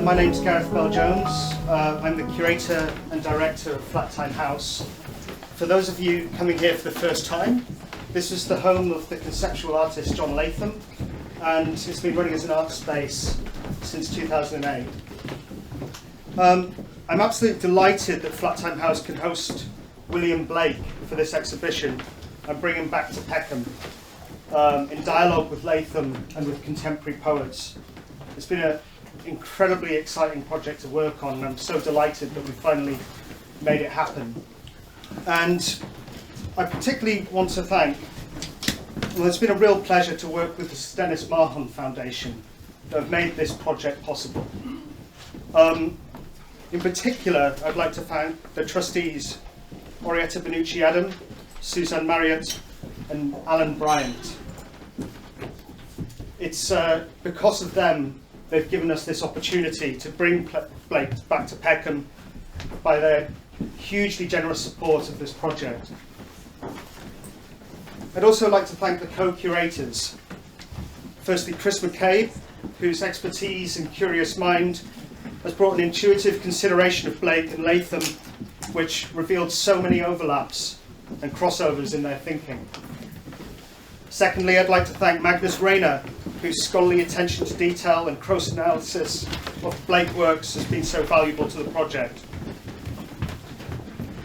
My name's Gareth Bell-Jones. I'm the curator and director of Flattime House. For those of you coming here for the first time, this is the home of the conceptual artist John Latham, and it's been running as an art space since 2008. I'm absolutely delighted that Flattime House can host William Blake for this exhibition and bring him back to Peckham in dialogue with Latham and with contemporary poets. It's been an incredibly exciting project to work on, and I'm so delighted that we finally made it happen. And I particularly want to thank, well, it's been a real pleasure to work with the Dennis Mahon Foundation that have made this project possible. In particular, I'd like to thank the trustees Orietta Benucci-Adam, Suzanne Marriott, and Alan Bryant. It's because of them they've given us this opportunity to bring Blake back to Peckham by their hugely generous support of this project. I'd also like to thank the co-curators. Firstly, Chris McCabe, whose expertise and curious mind has brought an intuitive consideration of Blake and Latham, which revealed so many overlaps and crossovers in their thinking. Secondly, I'd like to thank Magnus Rayner, whose scholarly attention to detail and close analysis of Blake works has been so valuable to the project.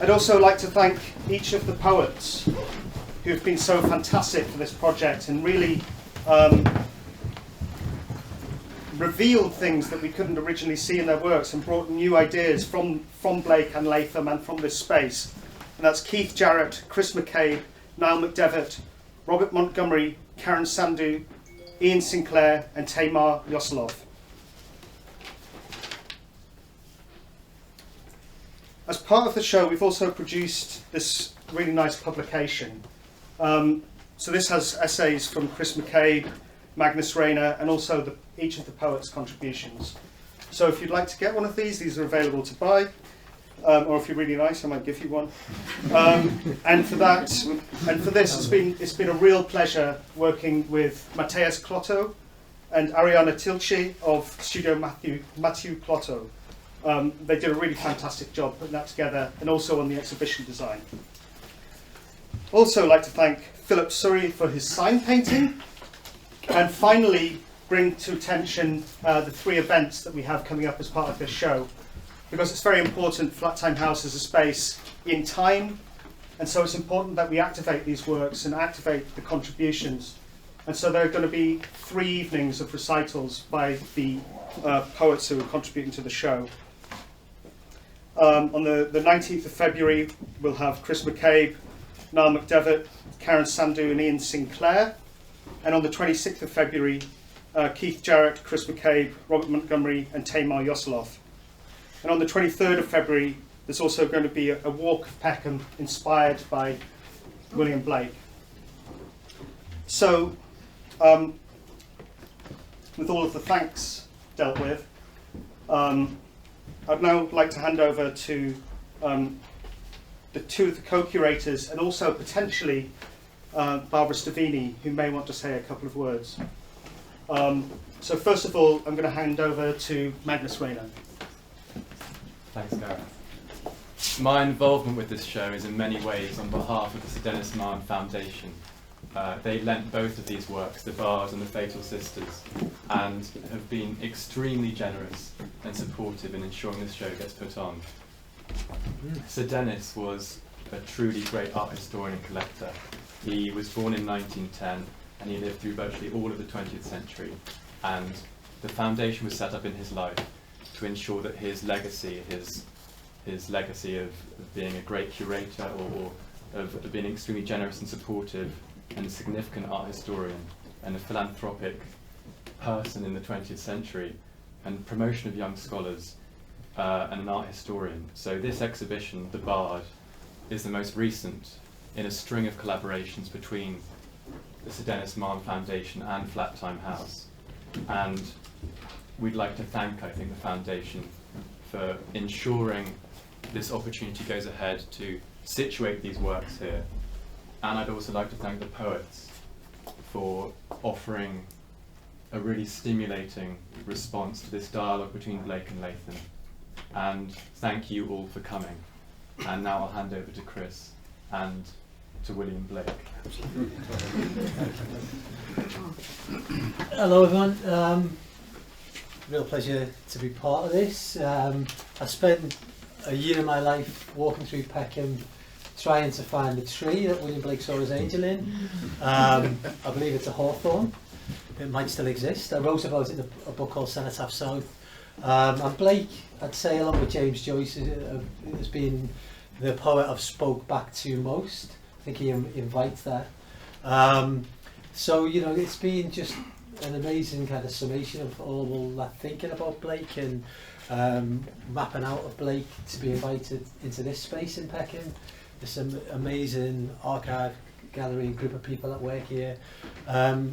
I'd also like to thank each of the poets who have been so fantastic for this project and really revealed things that we couldn't originally see in their works and brought new ideas from Blake and Latham and from this space. And that's Keith Jarrett, Chris McCabe, Niall McDevitt, Robert Montgomery, Karen Sandhu, Ian Sinclair, and Tamar Yoselov. As part of the show, we've also produced this really nice publication. So this has essays from Chris McCabe, Magnus Rayner, and also each of the poets' contributions. So if you'd like to get one of these are available to buy. Or if you're really nice, I might give you one. And for this, it's been a real pleasure working with Mateus Clotto and Ariana Tilce of Studio Matthew Clotto. They did a really fantastic job putting that together, and also on the exhibition design. Also, like to thank Philip Surrey for his sign painting, and finally bring to attention the 3 events that we have coming up as part of this show. Because it's very important, Flattime House is a space in time, and so it's important that we activate these works and activate the contributions. And so there are going to be 3 evenings of recitals by the poets who are contributing to the show. On the 19th of February, we'll have Chris McCabe, Niall McDevitt, Karen Sandhu, and Ian Sinclair. And on the 26th of February, Keith Jarrett, Chris McCabe, Robert Montgomery, and Tamar Yoselov. And on the 23rd of February, there's also going to be a walk of Peckham inspired by William Blake. So, with all of the thanks dealt with, I'd now like to hand over to the 2 of the co-curators and also potentially Barbara Stavini, who may want to say a couple of words. So first of all, I'm going to hand over to Magnus Rayner. Thanks, Gareth. My involvement with this show is in many ways on behalf of the Sir Dennis Mahon Foundation. They lent both of these works, The Bard and The Fatal Sisters, and have been extremely generous and supportive in ensuring this show gets put on. Sir Dennis was a truly great art historian and collector. He was born in 1910 and he lived through virtually all of the 20th century, and the foundation was set up in his life to ensure that his legacy of being a great curator or of being extremely generous and supportive and a significant art historian and a philanthropic person in the 20th century and promotion of young scholars and an art historian. So this exhibition, The Bard, is the most recent in a string of collaborations between the Sir Dennis Mahon Foundation and Flattime House. And we'd like to thank, I think, the Foundation for ensuring this opportunity goes ahead to situate these works here. And I'd also like to thank the poets for offering a really stimulating response to this dialogue between Blake and Latham. And thank you all for coming. And now I'll hand over to Chris and to William Blake. Hello everyone, real pleasure to be part of this. I spent a year of my life walking through Peckham trying to find the tree that William Blake saw his angel in. I believe it's a hawthorn. It might still exist. I wrote about it in a book called Cenotaph South. And Blake, I'd say, along with James Joyce, has been the poet I've spoke back to most. I think he invites that. So, you know, it's been just an amazing kind of summation of all that thinking about Blake and mapping out of Blake to be invited into this space in Peckham. There's some amazing archive gallery group of people that work here. To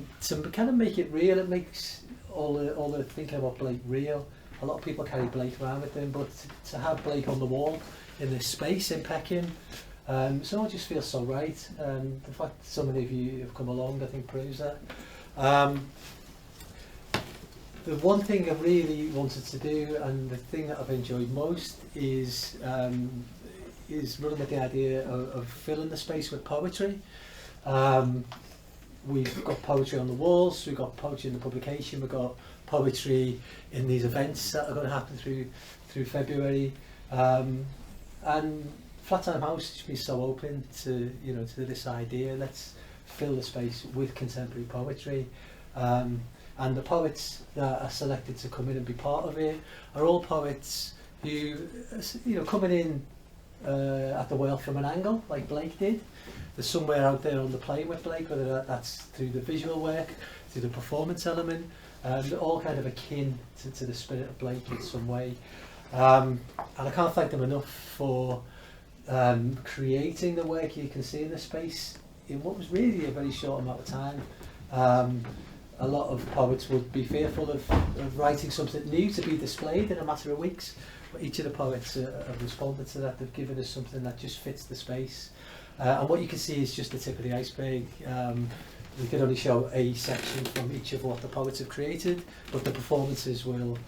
kind of make it real, it makes all the thinking about Blake real. A lot of people carry Blake around with them, but to have Blake on the wall in this space in Peckham, so it just feels so right. The fact that so many of you have come along, I think, proves that. The one thing I really wanted to do, and the thing that I've enjoyed most, is running with the idea of filling the space with poetry. We've got poetry on the walls, we've got poetry in the publication, we've got poetry in these events that are going to happen through February. And Flat Time House has been so open to, you know, to this idea. Let's fill the space with contemporary poetry. And the poets that are selected to come in and be part of it are all poets who, you know, coming in at the world from an angle, like Blake did. There's somewhere out there on the plane with Blake, whether that's through the visual work, through the performance element, they're all kind of akin to the spirit of Blake in some way. And I can't thank them enough for creating the work you can see in the space in what was really a very short amount of time. A lot of poets would be fearful of writing something new to be displayed in a matter of weeks, but each of the poets have responded to that. They've given us something that just fits the space. And what you can see is just the tip of the iceberg. We could only show a section from each of what the poets have created, but the performances will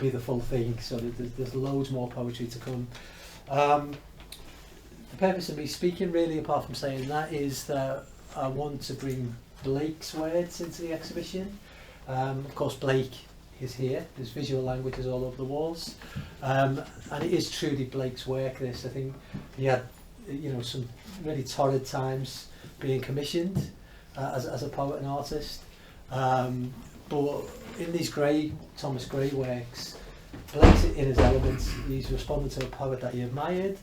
be the full thing, so there's loads more poetry to come. The purpose of me speaking, really, apart from saying that, is that I want to bring Blake's words into the exhibition. Of course, Blake is here. There's visual languages all over the walls, and it is truly Blake's work. This, I think, he had, you know, some really torrid times being commissioned as a poet and artist. But in these Thomas Gray works, Blake's in his elements. He's responded to a poet that he admired.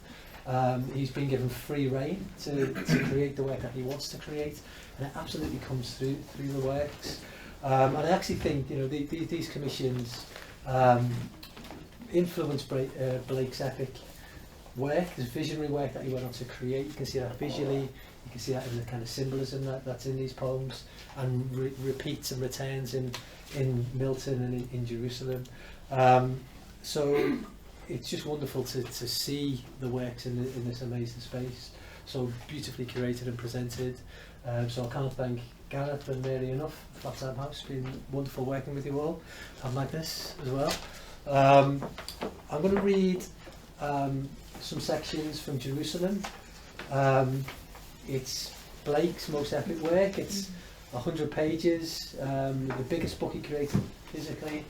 He's been given free rein to create the work that he wants to create, and it absolutely comes through the works. And I actually think, you know, these commissions influence Blake's epic work, his visionary work that he went on to create. You can see that visually, you can see that in the kind of symbolism that's in these poems, and repeats and returns in Milton and in Jerusalem. So it's just wonderful to see the works in this amazing space, so beautifully curated and presented. So I can't thank Gareth and Mary enough. Flat Time House, it's been wonderful working with you all, and Magnus as well. I'm going to read some sections from Jerusalem. It's Blake's most epic work. It's 100 pages, the biggest book he created physically.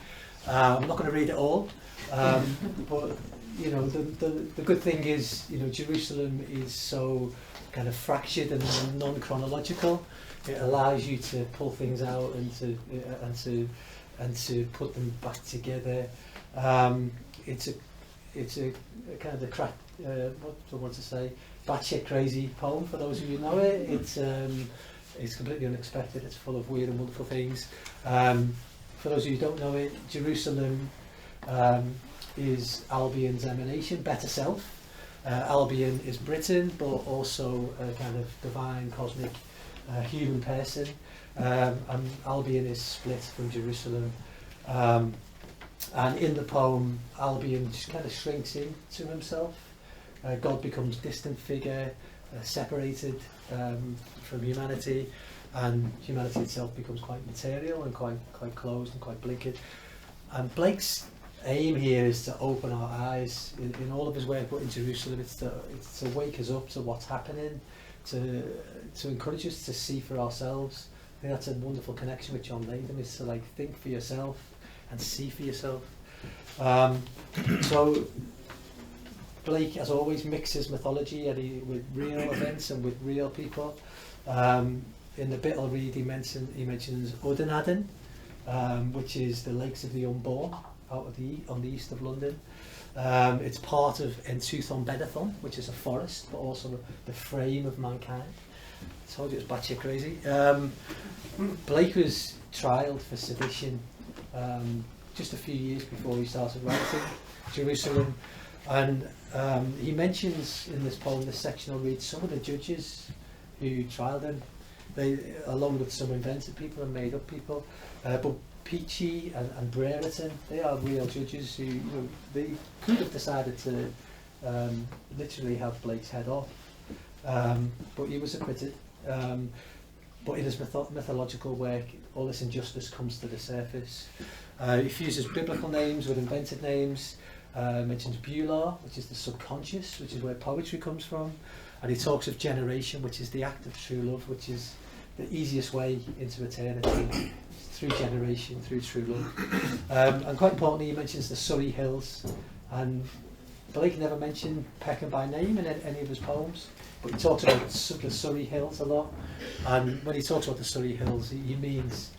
I'm not going to read it all, but you know, the good thing is, you know, Jerusalem is so kind of fractured and non-chronological. It allows you to pull things out and to put them back together. It's a kind of what I want to say, batshit crazy poem for those of you who know it. It's completely unexpected. It's full of weird and wonderful things. For those of you who don't know it, Jerusalem is Albion's emanation, better self. Albion is Britain, but also a kind of divine, cosmic, human person. And Albion is split from Jerusalem. And in the poem, Albion just kind of shrinks into himself. God becomes a distant figure, separated from humanity. and humanity itself becomes quite material and quite closed and quite blinkered. And Blake's aim here is to open our eyes in all of his work, but in Jerusalem it's to wake us up to what's happening, to encourage us to see for ourselves. I think that's a wonderful connection with John Latham, is to like think for yourself and see for yourself. So Blake, as always, mixes mythology with real events and with real people. In the bit I'll read, he mentions Udenaden, which is the Lakes of the Unborn on the east of London. It's part of Entwthon Bedathon, which is a forest, but also the frame of mankind. I told you it was batshit crazy. Blake was trialled for sedition just a few years before he started writing Jerusalem, and he mentions in this poem, this section I'll read, some of the judges who trialled him. They, along with some invented people and made up people, but Peachy and Brereton, they are real judges who they could have decided to literally have Blake's head off, but he was acquitted. But in his mythological work, all this injustice comes to the surface. He fuses biblical names with invented names, mentions Beulah, which is the subconscious, which is where poetry comes from, and he talks of generation, which is the act of true love, which is the easiest way into eternity, through generation, through true love. And quite importantly, he mentions the Surrey Hills, and Blake never mentioned Peckham by name in any of his poems, but he talks about the Surrey Hills a lot, and when he talks about the Surrey Hills, he means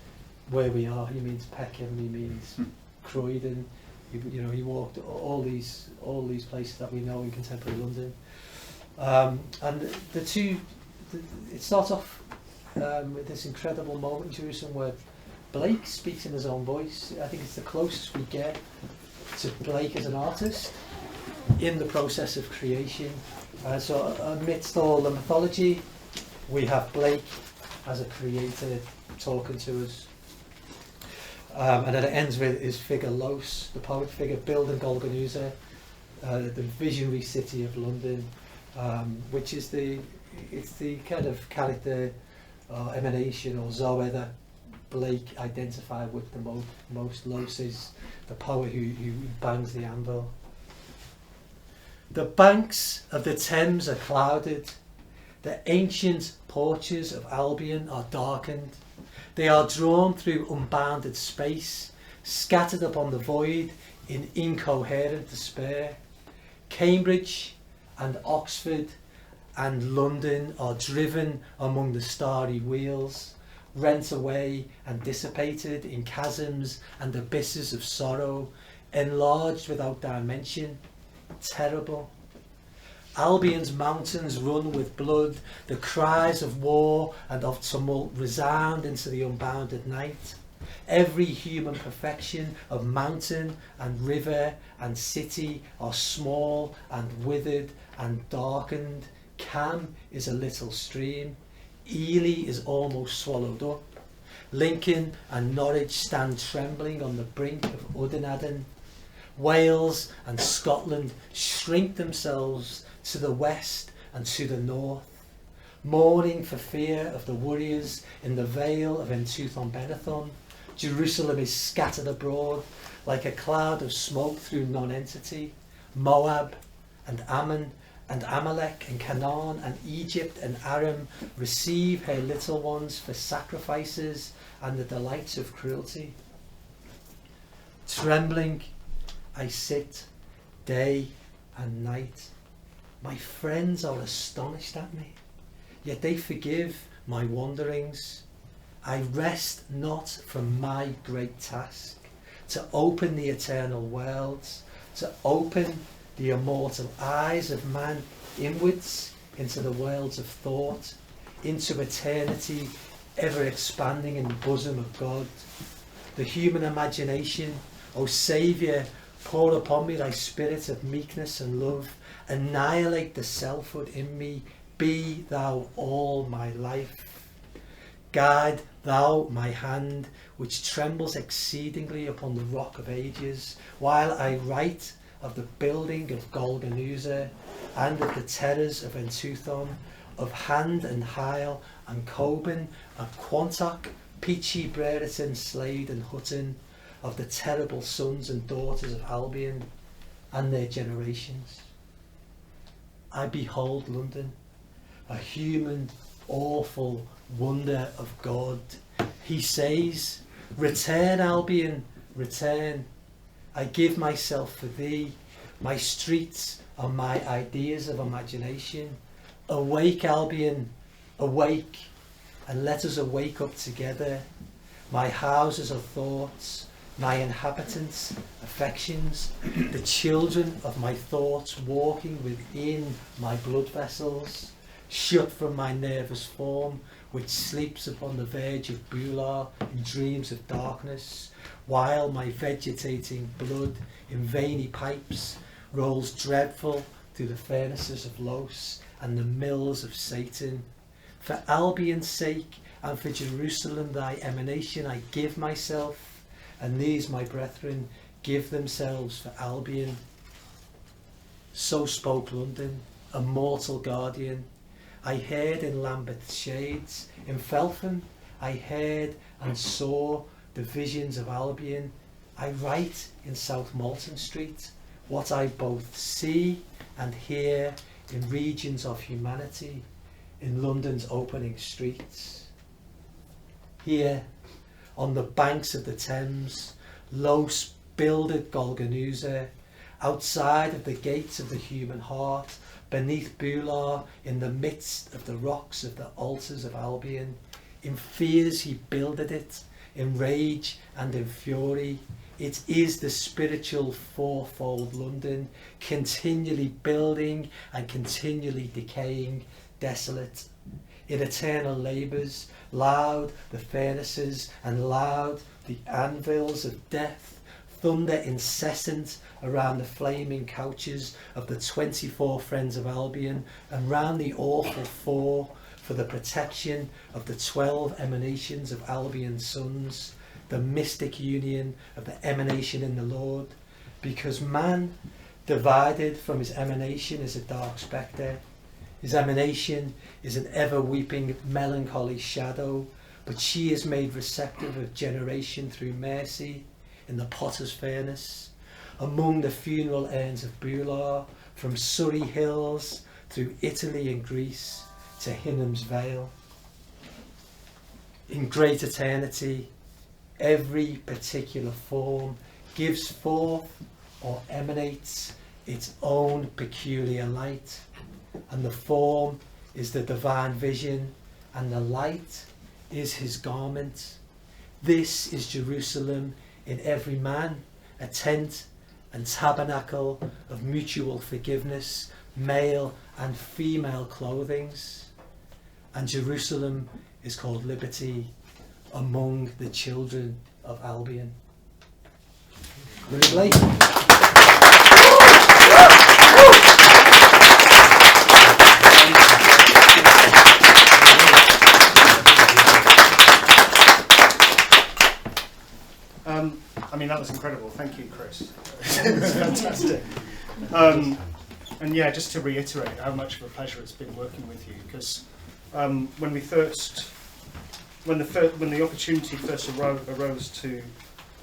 where we are. He means Peckham, he means Croydon. He walked all these places that we know in contemporary London. And it starts off with this incredible moment in Jerusalem where Blake speaks in his own voice. I think it's the closest we get to Blake as an artist in the process of creation. So amidst all the mythology, we have Blake as a creator talking to us. And then it ends with his figure Los, the poet figure, building Golgonooza, the visionary city of London, which is the kind of character emanation or zoe that Blake identified with the most. Los is the poet who bangs the anvil. The banks of the Thames are clouded. The ancient porches of Albion are darkened. They are drawn through unbounded space, scattered upon the void in incoherent despair. Cambridge and Oxford and London are driven among the starry wheels, rent away and dissipated in chasms and abysses of sorrow, enlarged without dimension, terrible. Albion's mountains run with blood, the cries of war and of tumult resound into the unbounded night. Every human perfection of mountain and river and city are small and withered and darkened. Cam is a little stream. Ely is almost swallowed up. Lincoln and Norwich stand trembling on the brink of Udenaden. Wales and Scotland shrink themselves to the west and to the north, mourning for fear of the warriors in the vale of Entwthon Bedathon. Jerusalem is scattered abroad like a cloud of smoke through non-entity. Moab and Ammon and Amalek and Canaan and Egypt and Aram receive her little ones for sacrifices and the delights of cruelty. Trembling, I sit day and night. My friends are astonished at me, yet they forgive my wanderings. I rest not from my great task, to open the eternal worlds, to open the immortal eyes of man inwards into the worlds of thought, into eternity ever expanding in the bosom of God. The human imagination, O Saviour, pour upon me thy spirit of meekness and love, annihilate the selfhood in me, be thou all my life. Guide thou my hand, which trembles exceedingly upon the rock of ages, while I write of the building of Golgonooza and of the terrors of Entwthon. of Hand and Heil and Coben and Quantock, Peachy, Brereton, Slade and Hutton, of the terrible sons and daughters of Albion and their generations. I behold London, a human, awful wonder of God. He says, return, Albion, return. I give myself for thee. My streets are my ideas of imagination. Awake, Albion, awake, and let us awake up together. My houses are thoughts, my inhabitants, affections, the children of my thoughts walking within my blood vessels, shut from my nervous form, which sleeps upon the verge of Beulah in dreams of darkness, while my vegetating blood in veiny pipes rolls dreadful through the furnaces of Los and the mills of Satan. For Albion's sake and for Jerusalem thy emanation I give myself, and these my brethren give themselves for Albion. So spoke London, a mortal guardian. I heard in Lambeth's shades, in Feltham I heard and saw the visions of Albion. I write in South Molton Street what I both see and hear in regions of humanity, in London's opening streets. Here, on the banks of the Thames, Los builded Golgonooza, outside of the gates of the human heart, beneath Beulah, in the midst of the rocks of the altars of Albion. In fears he builded it, in rage and in fury. It is the spiritual fourfold London, continually building and continually decaying, desolate. In eternal labours, loud the furnaces and loud the anvils of death, thunder incessant around the flaming couches of the 24 friends of Albion and round the awful four for the protection of the 12 emanations of Albion's sons, the mystic union of the emanation in the Lord, because man divided from his emanation is a dark spectre. His emanation is an ever-weeping, melancholy shadow, but she is made receptive of generation through mercy in the potter's furnace, among the funeral urns of Beulah, from Surrey hills through Italy and Greece to Hinnam's Vale. In great eternity, every particular form gives forth or emanates its own peculiar light, and the form is the divine vision, and the light is his garment. This is Jerusalem in every man, a tent and tabernacle of mutual forgiveness, male and female clothings. And Jerusalem is called liberty among the children of Albion. William Blake. I mean, that was incredible. Thank you, Chris. It's fantastic. And yeah, just to reiterate how much of a pleasure it's been working with you, because when the opportunity first arose to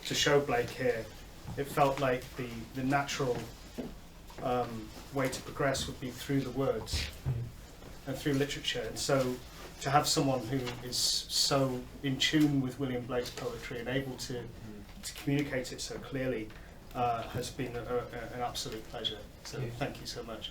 show Blake here, it felt like the natural way to progress would be through the words and through literature. And so to have someone who is so in tune with William Blake's poetry and able to communicate it so clearly has been an absolute pleasure. So thank you so much.